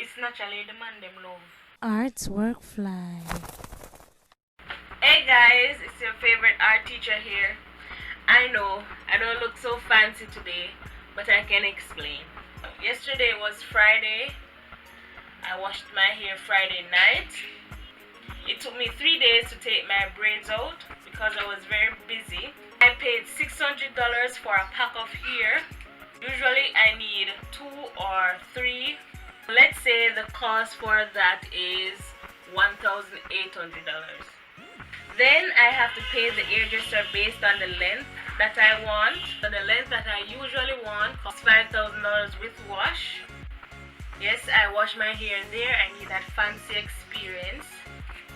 It's naturally the man them love. Arts Workfly. Hey guys, it's your favorite art teacher here. I know I don't look so fancy today, but I can explain. Yesterday was Friday. I washed my hair Friday night. It took me 3 days to take my braids out because I was very busy. I paid $600 for a pack of hair. Usually I need 2 or 3. Let's say the cost for that is $1,800. Then I have to pay the hairdresser based on the length that I want. So the length that I usually want costs $5,000 with wash. Yes, I wash my hair there. I need that fancy experience.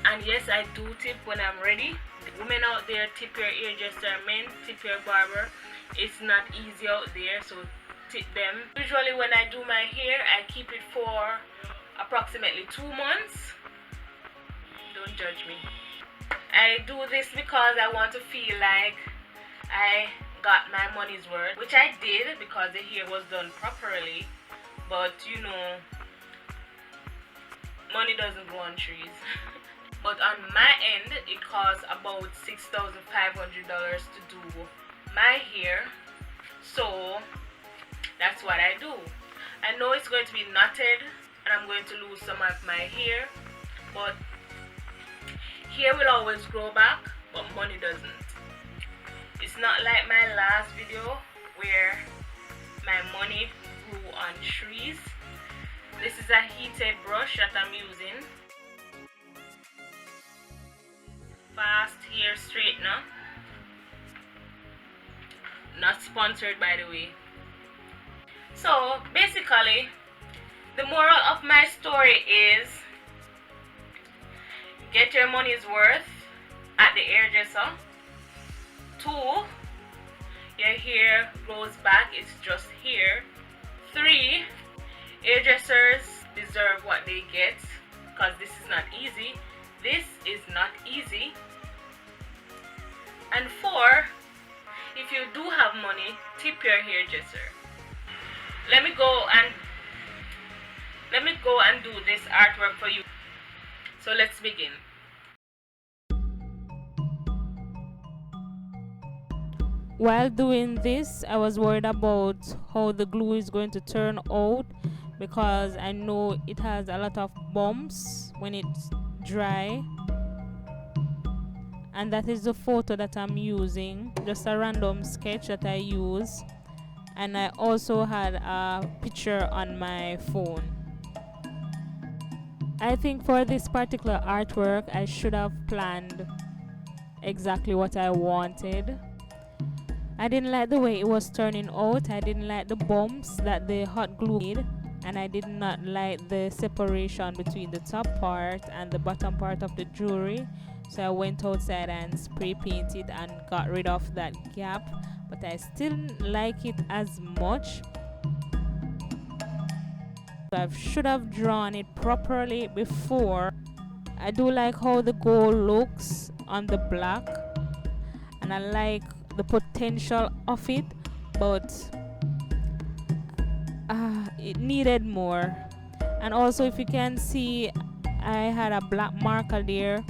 And yes, I do tip when I'm ready. Women out there, tip your hairdresser. Men, tip your barber. It's not easy out there, so tip them. Usually when I do my hair, I keep it for approximately 2 months. Don't judge me. I do this because I want to feel like I got my money's worth, which I did because the hair was done properly. But you know, money doesn't grow on trees. But on my end, it costs about $6,500 to do my hair. So that's what I do. I know it's going to be knotted and I'm going to lose some of my hair, but hair will always grow back, but money doesn't. It's not like my last video where my money grew on trees. This is a heated brush that I'm using. Fast hair straightener. Not sponsored, by the way. So basically, the moral of my story is get your money's worth at the hairdresser. 2, your hair grows back, it's just hair. 3, hairdressers deserve what they get because this is not easy. This is not easy. And 4, if you do have money, tip your hairdresser. Let me go and do this artwork for you. So let's begin. While doing this, I was worried about how the glue is going to turn out because I know it has a lot of bumps when it's dry. And that is the photo that I'm using, just a random sketch that I use. And I also had a picture on my phone. I think for this particular artwork, I should have planned exactly what I wanted. I didn't like the way it was turning out. I didn't like the bumps that the hot glue made, and I did not like the separation between the top part and the bottom part of the jewelry. So I went outside and spray painted and got rid of that gap, but I still didn't like it as much. So I should have drawn it properly before. I do like how the gold looks on the black, and I like the potential of it, but it needed more. And also, if you can see, I had a black marker there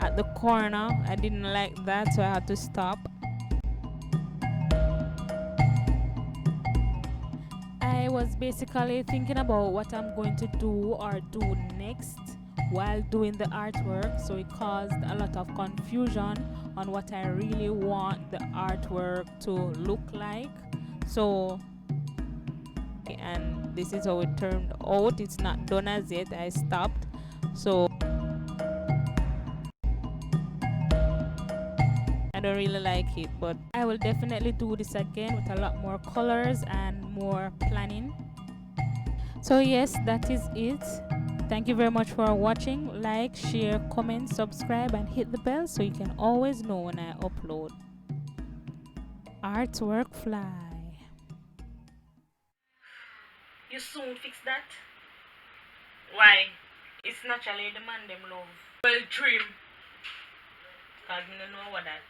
at the corner. I didn't like that, so I had to stop. I was basically thinking about what I'm going to do or do next while doing the artwork, so it caused a lot of confusion on what I really want the artwork to look like. So, and this is how it turned out. It's not done as yet. I stopped. So I don't really like it, but I will definitely do this again with a lot more colors and more planning. So yes, that is it. Thank you very much for watching. Like, share, comment, subscribe, and hit the bell so you can always know when I upload. Arts Workfly. You soon fix that? Why? It's naturally the man them love. Well, trim. Cause me no know what that.